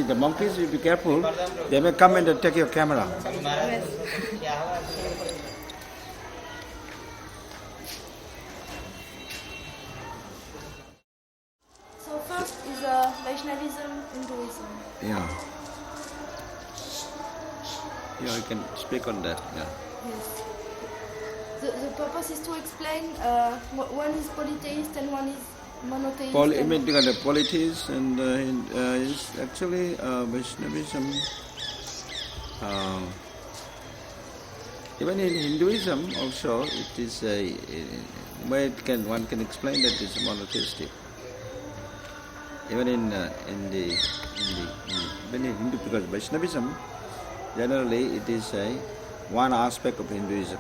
The monkeys, you be careful. They may come and take your camera. Yes. So first is Vaishnavism, Hinduism. Yeah. Yeah, you can speak on that. Yeah. Yes. The purpose is to explain one is polytheist and one is monotheist. Because the polytheist and is actually Vaishnavism. Even in Hinduism also, it is a way one can explain that it's monotheistic. Even in Hindu, because Vaishnavism generally it is one aspect of Hinduism.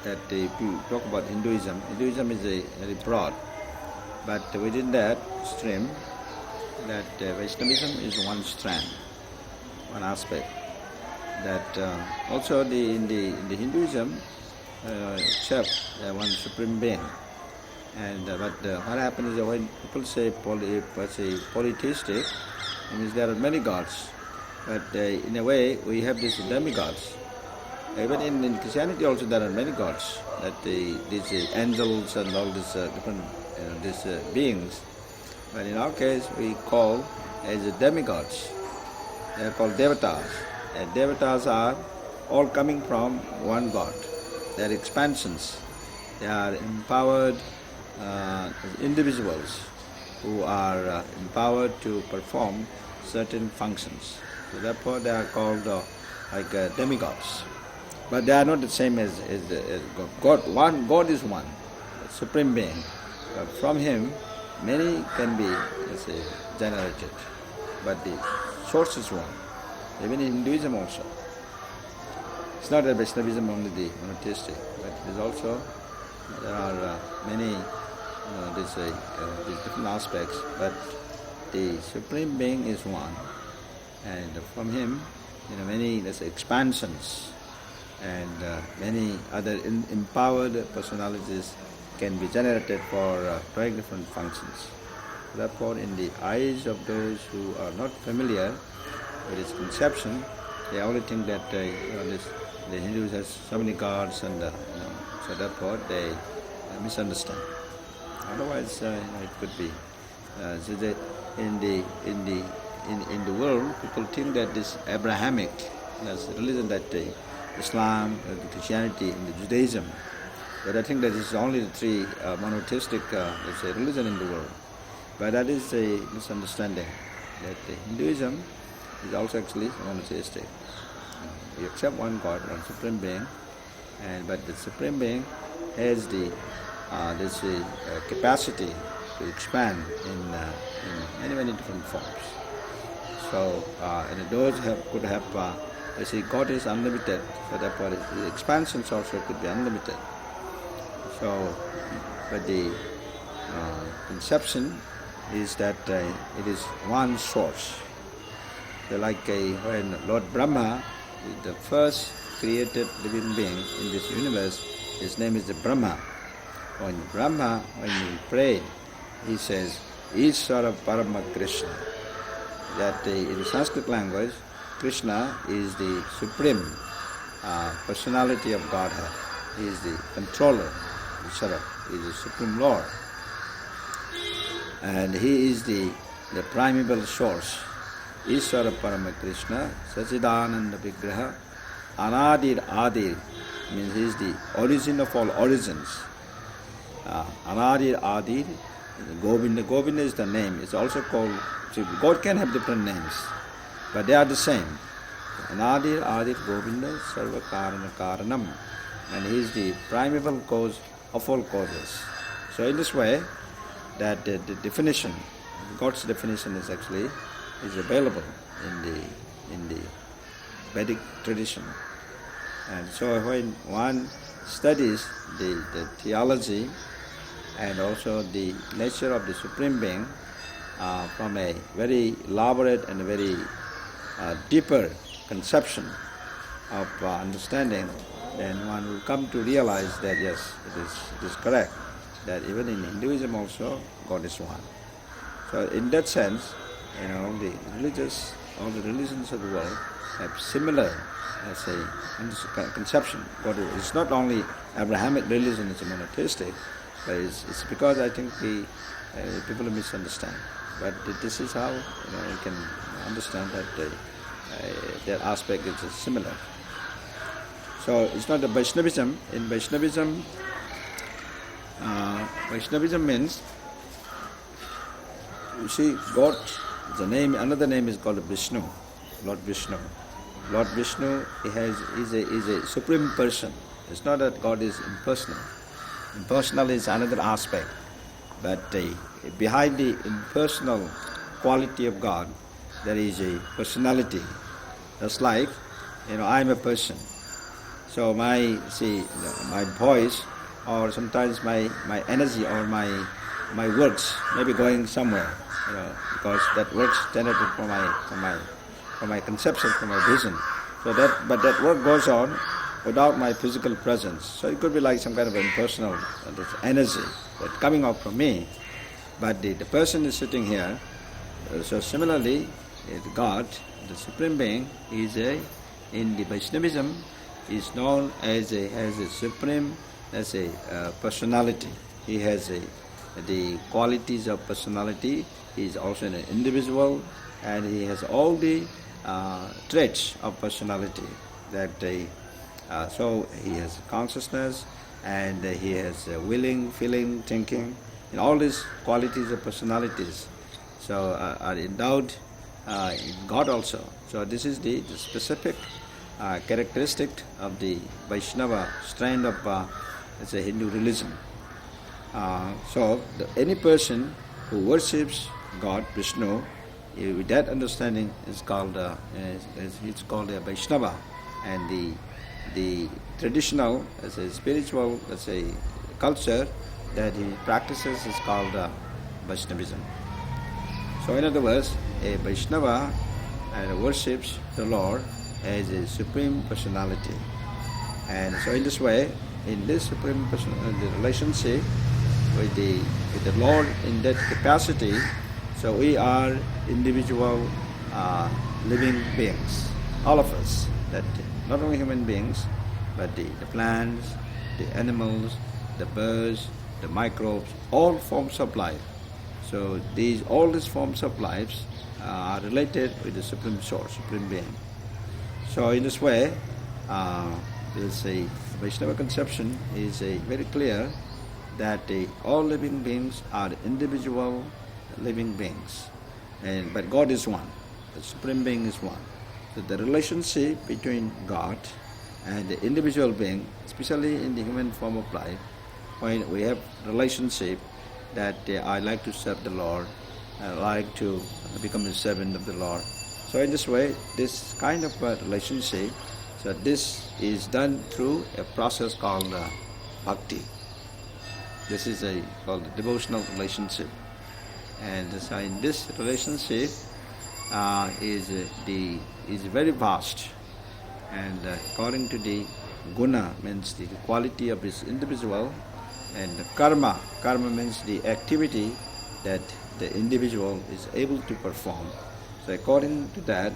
That if you talk about Hinduism is very broad. But within that stream, that Vaishnavism is one strand, one aspect. That also in the Hinduism, except one supreme being. And but what happens is when people say polytheistic, it means there are many gods. But in a way, we have these demigods. Even in Christianity also there are many gods. That these angels and all these different these beings. But in our case, we call as demigods. They are called devatas. And devatas are all coming from one God. They are expansions. They are empowered individuals who are empowered to perform certain functions. So therefore they are called like demigods. But they are not the same as God. God is one, supreme being. But from him, many can be, let's say, generated. But the source is one. Even in Hinduism also. It's not that Vaishnavism only the monotheistic, but it is also, there are many these different aspects, but the Supreme Being is one. And from him, many, let's say, expansions and many other empowered personalities can be generated for very different functions. Therefore, in the eyes of those who are not familiar with its conception, they only think that the Hindus has so many gods, and so therefore they misunderstand. Otherwise, it could be. So that in the world, people think that this Abrahamic, that's religion, that Islam, Christianity, and Judaism. But I think that is only the three monotheistic, let's say, religion in the world. But that is a misunderstanding. That Hinduism is also actually monotheistic. We accept one God, one Supreme Being, but the Supreme Being has the capacity to expand in many different forms. So, and those could have, God is unlimited, so therefore the expansions also could be unlimited. So, but the conception is that it is one source. So like when Lord Brahma, the first created living being in this universe, his name is the Brahma. When he prayed, he says, Ishvara Parama Krishna. That in the Sanskrit language, Krishna is the supreme personality of Godhead. He is the controller, Ishvara, he is the supreme Lord. And he is the primeval source. Ishvara Parama Krishna, Sachidananda Vigraha, Anadir Adir, means he is the origin of all origins. Anadir Adir, Govinda. Govinda is the name. It's also called, God can have different names, but they are the same. Anadir Adir Govinda Sarva Karana Karanam. And he is the primeval cause of all causes. So in this way, that the definition, God's definition is actually available in the Vedic tradition. And so when one studies the theology and also the nature of the Supreme Being from a very elaborate and a very deeper conception of understanding, then one will come to realize that yes, it is correct, that even in Hinduism also God is one. So in that sense, the all the religions of the world have similar, let's say, conception. God it's not only Abrahamic religion is monotheistic, but it's because I think people misunderstand. But this is how you can understand that that aspect is similar. So it's not the Vaishnavism. In Vaishnavism, Vaishnavism means, you see, God. Another name is called Vishnu, Lord Vishnu. Lord Vishnu is a supreme person. It's not that God is impersonal. Impersonal is another aspect, but behind the impersonal quality of God, there is a personality. Just like, I am a person. So my voice, or sometimes my energy or my words may be going somewhere, because that words generated from my conception, from my vision. So but that work goes on without my physical presence. So it could be like some kind of impersonal energy that coming out from me. But the person is sitting here. So similarly, God, the Supreme Being, in the Vaishnavism, is known as a supreme, as a personality. He has the qualities of personality. He is also an individual, and he has all the traits of personality. So he has consciousness, and he has willing, feeling, thinking, and all these qualities of personalities. So are endowed in God also. So this is the specific characteristic of the Vaishnava strain of Hindu religion. So any person who worships God, Vishnu, with that understanding is called it's called a Vaishnava, and the traditional, as a spiritual, as a culture that he practices is called Vaishnavism. So in other words, a Vaishnava worships the Lord as a supreme personality, and so in this way, in this supreme the relationship with the Lord in that capacity, so we are individual living beings, all of us, that not only human beings, but the plants, the animals, the birds, the microbes, all forms of life. So all these forms of lives are related with the Supreme Source, Supreme Being. So in this way, there's a Vaishnava conception is very clear that all living beings are individual living beings, but God is one. The Supreme Being is one. So the relationship between God and the individual being, especially in the human form of life, when we have relationship that I like to serve the Lord, I like to become a servant of the Lord. So in this way, this kind of relationship, so this is done through a process called bhakti. This is called a devotional relationship. And so in this relationship is very vast. And according to the guna, means the quality of this individual, and the karma means the activity that the individual is able to perform. So according to that,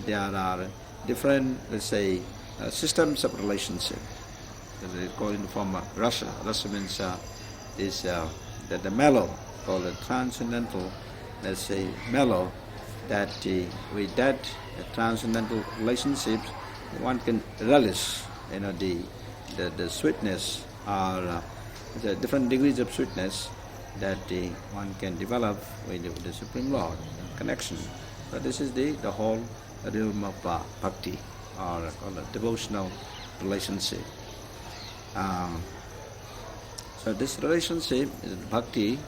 there are different, let's say, systems of relationship. According from rasa. Rasa means the mellow, called the transcendental, let's say, mellow, that with that transcendental relationships, one can relish, the sweetness, or the different degrees of sweetness that one can develop with the Supreme Lord connection. So this is the whole realm of bhakti, or called a devotional relationship. So this relationship is bhakti.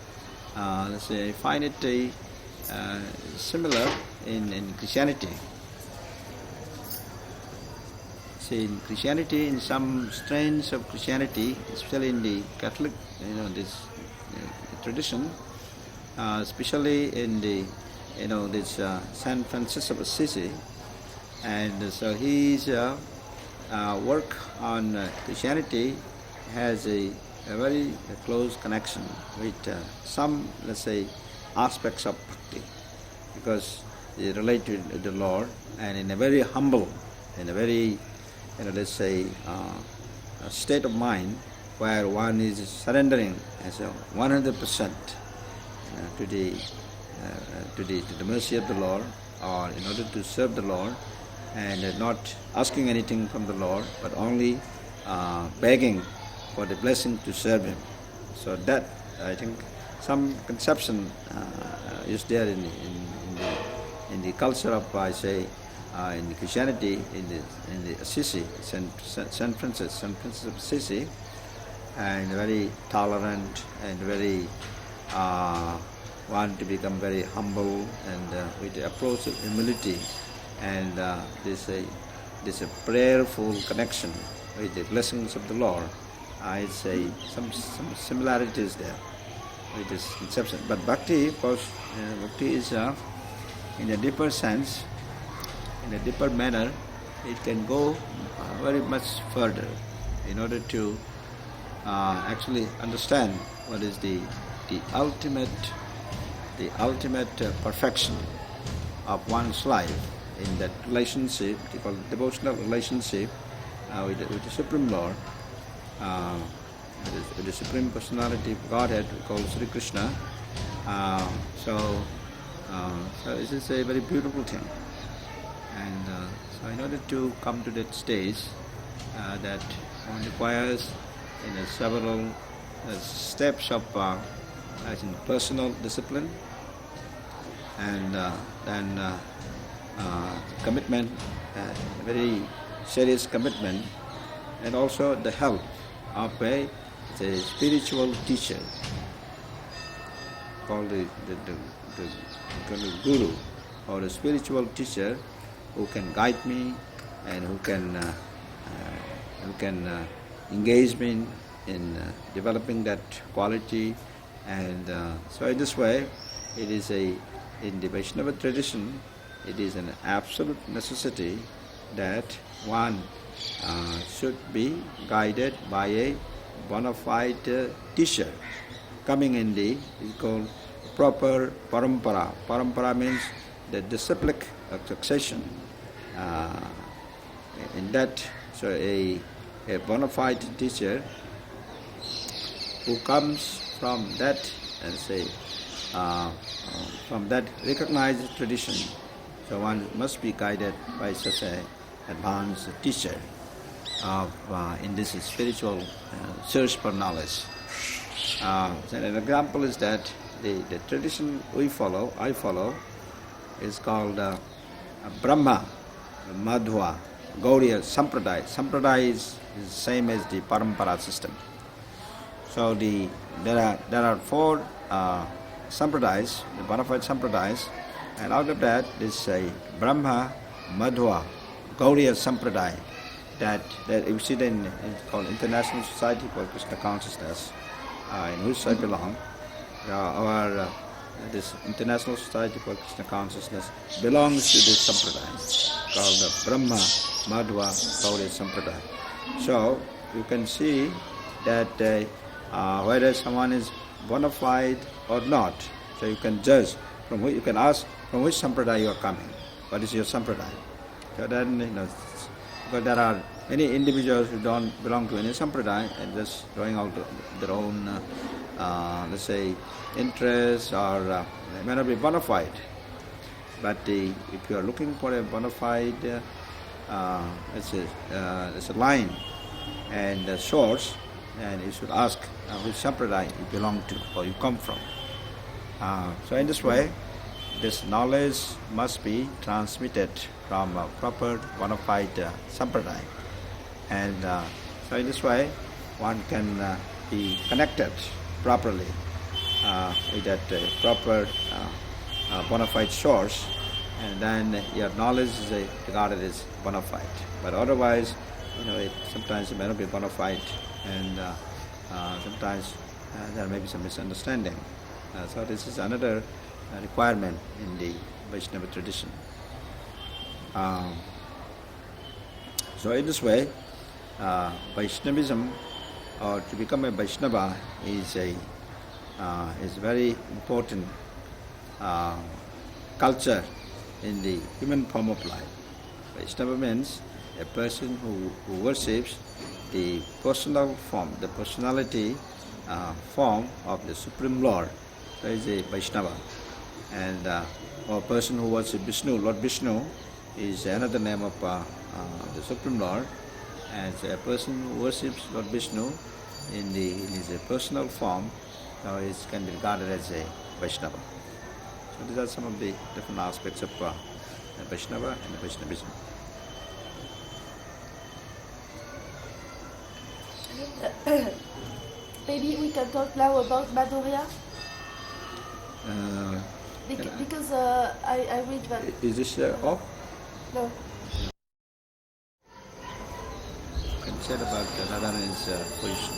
Let's say I find it similar in Christianity. See, in Christianity, in some strains of Christianity, especially in the Catholic, this tradition, especially in the, this Saint Francis of Assisi, and so his work on Christianity has a very close connection with some, let's say, aspects of bhakti, because they relate to the Lord, and in a very humble, in a very, let's say, a state of mind where one is surrendering as a 100% to the mercy of the Lord, or in order to serve the Lord, and not asking anything from the Lord, but only begging for the blessing to serve Him. So that, I think, some conception is there in the culture of, I say, in Christianity, in the Assisi, Saint Francis of Assisi, and very tolerant and very want to become very humble, and with the approach of humility, and there's a prayerful connection with the blessings of the Lord. I'd say some similarities there with this conception. But bhakti, of course, bhakti is in a deeper sense, in a deeper manner. It can go very much further in order to actually understand what is the ultimate perfection of one's life in that relationship, called devotional relationship with the Supreme Lord, with the Supreme Personality of Godhead, called Sri Krishna. So this is a very beautiful thing. And so in order to come to that stage, that one requires several steps of as in personal discipline, and then commitment, very serious commitment, and also the help of a spiritual teacher called the guru, or a spiritual teacher who can guide me and who can engage me in developing that quality. And so in this way, it is in the Vaishnava tradition, it is an absolute necessity that one should be guided by a bona fide teacher coming in is called proper parampara. Parampara means the disciplic succession. In that, so a bona fide teacher who comes from that, and say, from that recognized tradition. So one must be guided by such an advanced teacher in this spiritual search for knowledge. So an example is that the tradition I follow, is called Brahma, Madhva, Gaudiya Sampradaya. Sampradaya is the same as the Parampara system. So there are four sampradayas, the bona fide sampradayas, and out of that is a Brahma, Madhva, Gaudiya Sampradaya, that you see it's called International Society for Krishna Consciousness, in which I belong. This International Society for Krishna Consciousness belongs to this sampradaya called the Brahma, Madhva, Gaudiya Sampradaya. So you can see that whether someone is bona fide or not. So you can judge you can ask from which sampradaya you are coming. What is your sampradaya? So then, because there are many individuals who don't belong to any sampradaya and just drawing out their own, let's say, interests, or they may not be bona fide. But if you are looking for a bona fide, it's a line and a source, and you should ask which sampradaya you belong to or you come from. So in this way, this knowledge must be transmitted from a proper bona fide sampradaya. And so in this way, one can be connected properly with that proper bona fide source, and then your knowledge is regarded as bona fide. But otherwise, sometimes it may not be bona fide, and sometimes there may be some misunderstanding. So this is another requirement in the Vaishnava tradition. So in this way, Vaishnavism, or to become a Vaishnava, is very important culture in the human form of life. Vaishnava means a person who worships the personal form, the personality form of the Supreme Lord. That is a Vaishnava. And a person who worships Vishnu, Lord Vishnu, is another name of the Supreme Lord. And a person who worships Lord Vishnu in his personal form can be regarded as a Vaishnava. So these are some of the different aspects of Vaishnava and Vaishnavism. Maybe we can talk now about Madhurya. Because I read that. Is this off? No. You can say about Radharani's position.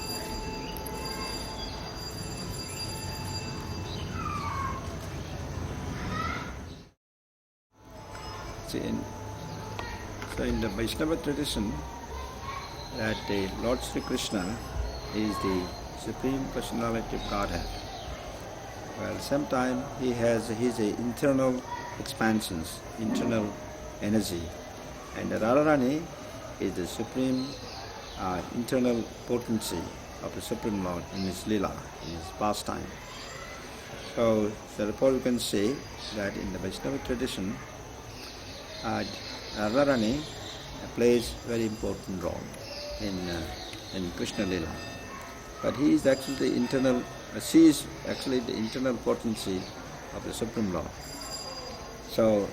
So in the Vaishnava tradition, that the Lord Sri Krishna is the Supreme Personality of Godhead. Well, sometimes he has his internal expansions, internal energy, and Radharani is the supreme internal potency of the Supreme Lord in his lila, in his pastime. So therefore we can say that in the Vaishnava tradition, Radharani plays very important role in Krishna lila. But he is actually the internal, she is actually the internal potency of the Supreme Lord. So,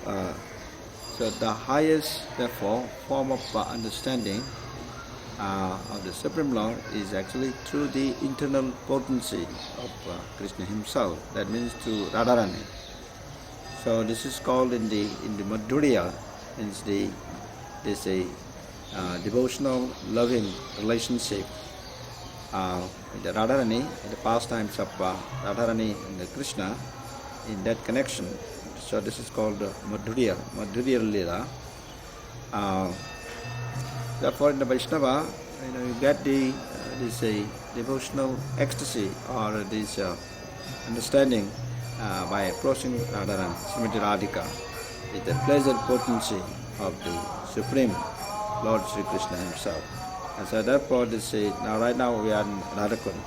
so the highest, therefore, form of understanding of the Supreme Lord is actually through the internal potency of Krishna himself. That means through Radharani. So this is called in the Madhurya, means there's a devotional, loving relationship with the Radharani, in the pastimes of Radharani and the Krishna, in that connection. So this is called Madhurya Lila. Therefore, in the Vaishnava, you get this devotional ecstasy or this understanding by approaching Radharani, Srimati Radhika, with the pleasure potency of the Supreme Lord Sri Krishna himself. And so therefore, right now we are in Radhakunda.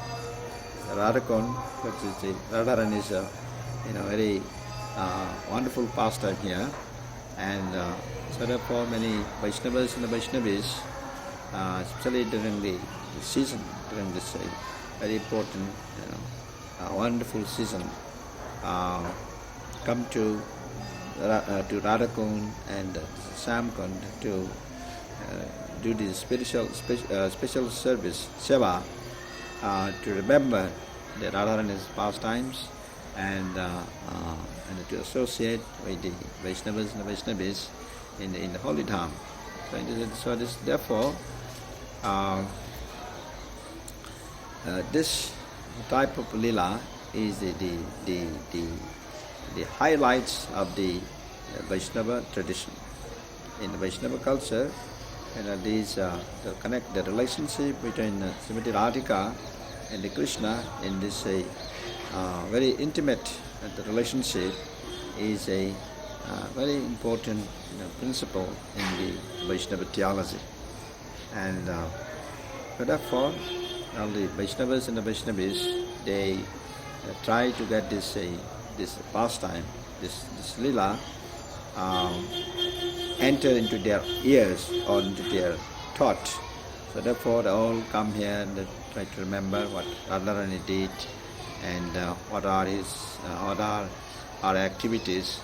Radhakunda, which is Radharani is a very wonderful pastime here, and so therefore many Vaishnavas and the Vaishnavis, especially during the season, during this very important, wonderful season, come to Radhakunda and Samkund to do this special service, seva, to remember the Radharani's pastimes and to associate with the Vaishnavas and the Vaishnavis in the holy dham. So this therefore this type of lila is the highlights of the Vaishnava tradition. In the Vaishnava culture, the relationship between Srimati Radhika and the Krishna in this very intimate relationship is a very important principle in the Vaishnava theology. And therefore, all the Vaishnavas and the Vaishnavis, they try to get this pastime, this lila, enter into their ears or into their thought. So therefore they all come here and they try to remember what Radharani did and what are our activities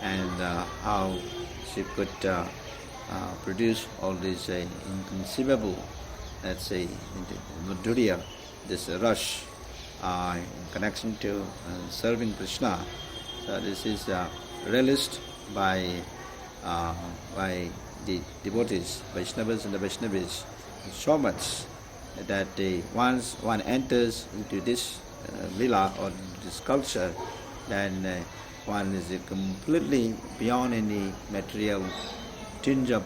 and how she could produce all these inconceivable, let's say, madhurya, this rush in connection to serving Krishna. So this is realized by the devotees, Vaishnavas and the Vaishnavis, so much that once one enters into this lila or this culture, then one is completely beyond any material tinge of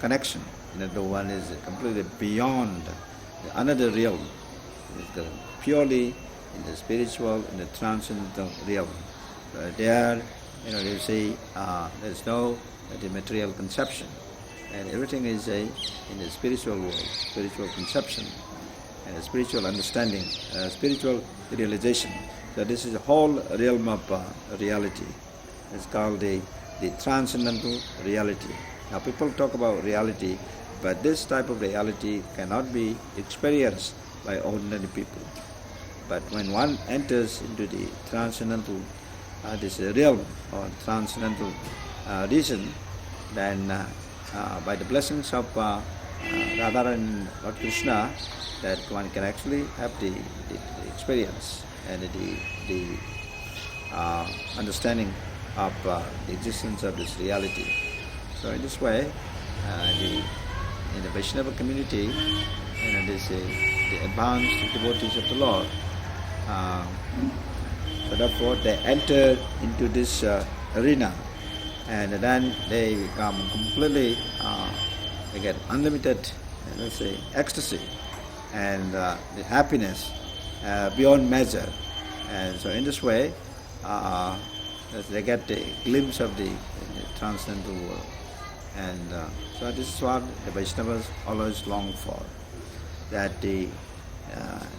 connection. One is completely beyond another realm. It's purely in the spiritual, in the transcendental realm. There you see, there's no the material conception, and everything is in the spiritual world, spiritual conception, and a spiritual understanding, spiritual realization. So this is a whole realm of reality. It's called the transcendental reality. Now people talk about reality, but this type of reality cannot be experienced by ordinary people. But when one enters into the transcendental, this realm or transcendental region, then by the blessings of Radha and Lord Krishna, that one can actually have the experience and the understanding of the existence of this reality. So in this way, in the Vaishnava community, the advanced devotees of the Lord, so therefore they enter into this arena, and then they become completely, they get unlimited, ecstasy and the happiness beyond measure. And so in this way, they get a glimpse of the transcendental world. And so this is what the Vaishnavas always long for, that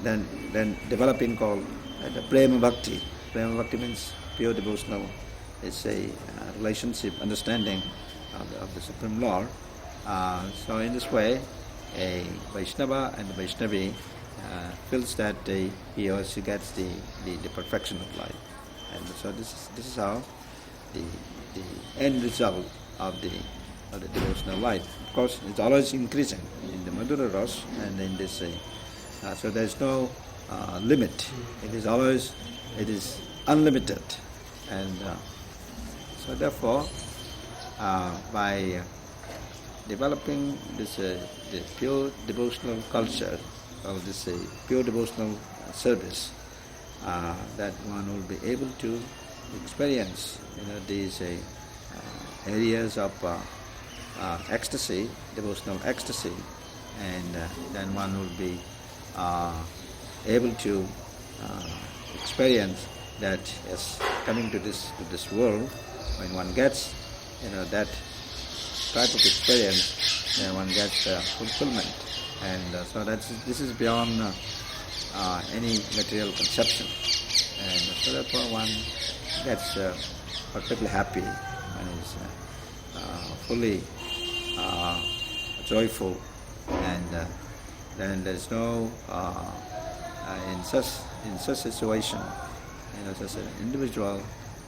then developing called the Prema Bhakti. Prema Bhakti means pure devotional. It's a relationship, understanding of the Supreme Lord. So in this way, a Vaishnava and the Vaishnavi feels that he or she gets the perfection of life. And so this is how the end result of the devotional life. Of course, it's always increasing in the Madhura Ras, and in this, so there's no limit. It is unlimited, and so therefore, by developing this the pure devotional culture, or this pure devotional service, that one will be able to experience, these areas of ecstasy, devotional ecstasy, and then one will be able to experience that as coming to this world, when one gets that type of experience, then one gets fulfillment, and so this is beyond any material conception, and so therefore one gets perfectly happy and is fully joyful, and then there's no in such situation, such an individual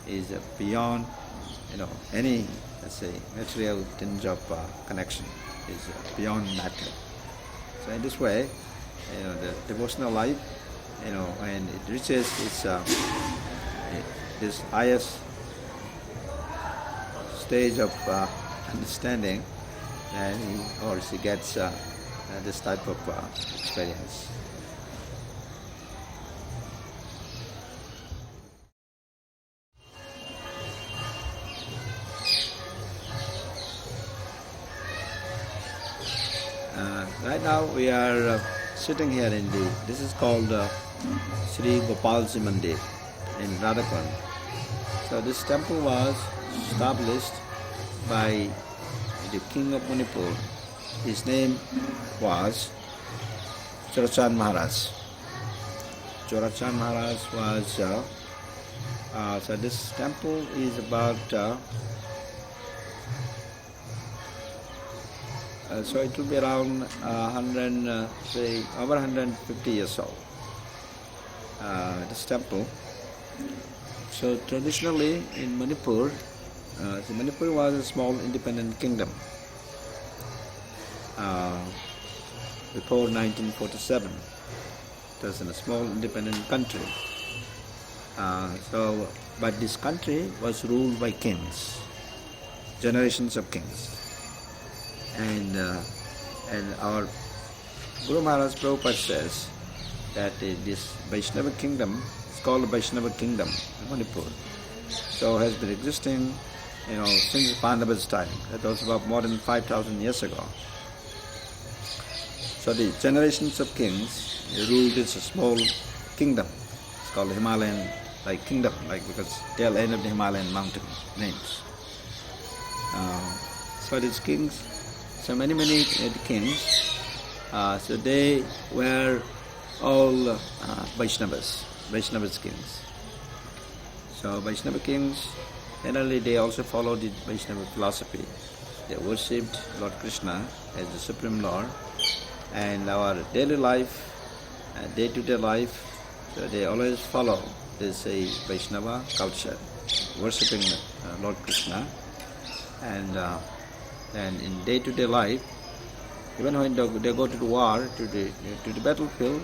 is beyond any, let's say, material tinge of connection, is beyond matter. So in this way, the devotional life, when it reaches this highest stage of understanding, then he or she gets this type of experience. Right now we are sitting here in this is called Sri Gopalji Mandir in Radhakunda. So this temple was established by the king of Manipur. His name was Chorachan Maharaj. Chorachan Maharaj was, so this temple is about, so it will be around over 150 years old, this temple. So traditionally in Manipur, Manipur was a small independent kingdom before 1947. It was a small independent country. But this country was ruled by kings, generations of kings. And our Guru Maharaj Prabhupada says that this Vaishnava kingdom, it's called Vaishnava kingdom in Manipur, so has been existing since Pandava's time. That was about more than 5,000 years ago. So the generations of kings ruled this small kingdom. It's called Himalayan like kingdom, like because tail end of the Himalayan mountain names. So these kings, so many kings, so they were all Vaishnavas kings. So Vaishnava kings, generally they also followed the Vaishnava philosophy. They worshipped Lord Krishna as the Supreme Lord, and our daily life, day-to-day life, so they always follow this Vaishnava culture, worshipping Lord Krishna, and in day-to-day life, even when they go to the war, to the battlefield,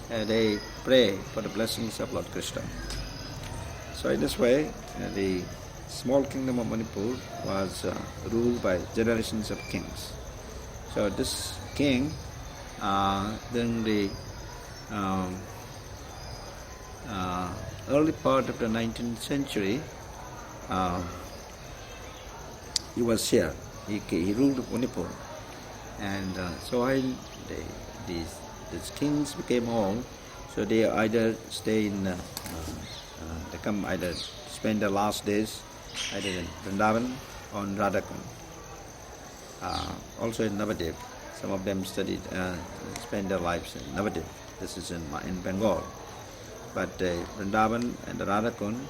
they pray for the blessings of Lord Krishna. So in this way, the small kingdom of Manipur was ruled by generations of kings. So this king, during the early part of the 19th century, he was here. He ruled Manipur, and so when these kings became old, so they either stay in, they come either spend their last days either in Vrindavan or in Radhakunda. Also in Navadip, some of them spend their lives in Navadip. This is in Bengal. But Vrindavan and Radhakunda,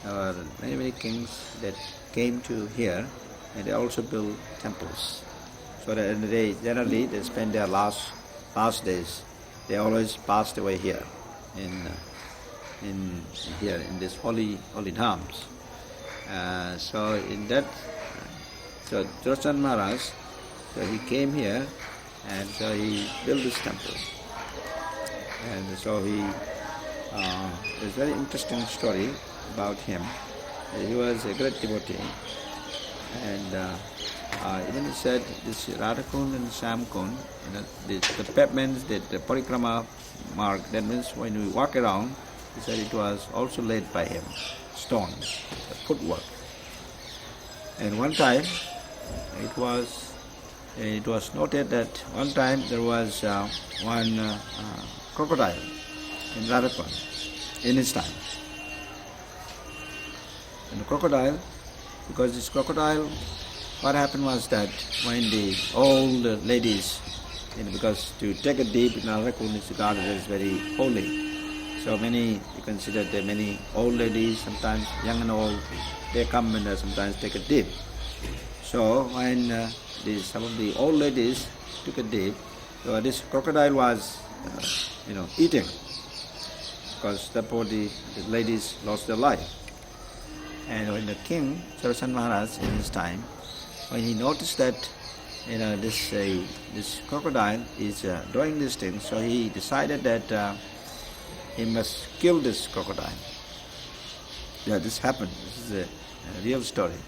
there were many kings that came to here, and they also built temples. So that generally they spend their last days. They always passed away here, in this holy dhams. So in that, so Joshan Maharaj, so he came here, and so he built this temple. And so there's a very interesting story about him. He was a great devotee, and even he said this Radhakunda and Shyamkund, the pavements, the parikrama mark, that means when we walk around, he said it was also laid by him, stones, the footwork. And one time, it was noted that one time there was one crocodile in Radhakunda in his time. And the crocodile, because this crocodile, what happened was that when the old ladies, because to take a dip in Radhakunda is regarded as very holy. So you consider that many old ladies, sometimes young and old, they come and sometimes take a dip. So when some of the old ladies took a dip, so this crocodile was, eating, because therefore the ladies lost their life. And when the king, Srila Maharaj, in his time, when he noticed that, this crocodile is doing this thing, so he decided that he must kill this crocodile. Yeah, this happened. This is a real story.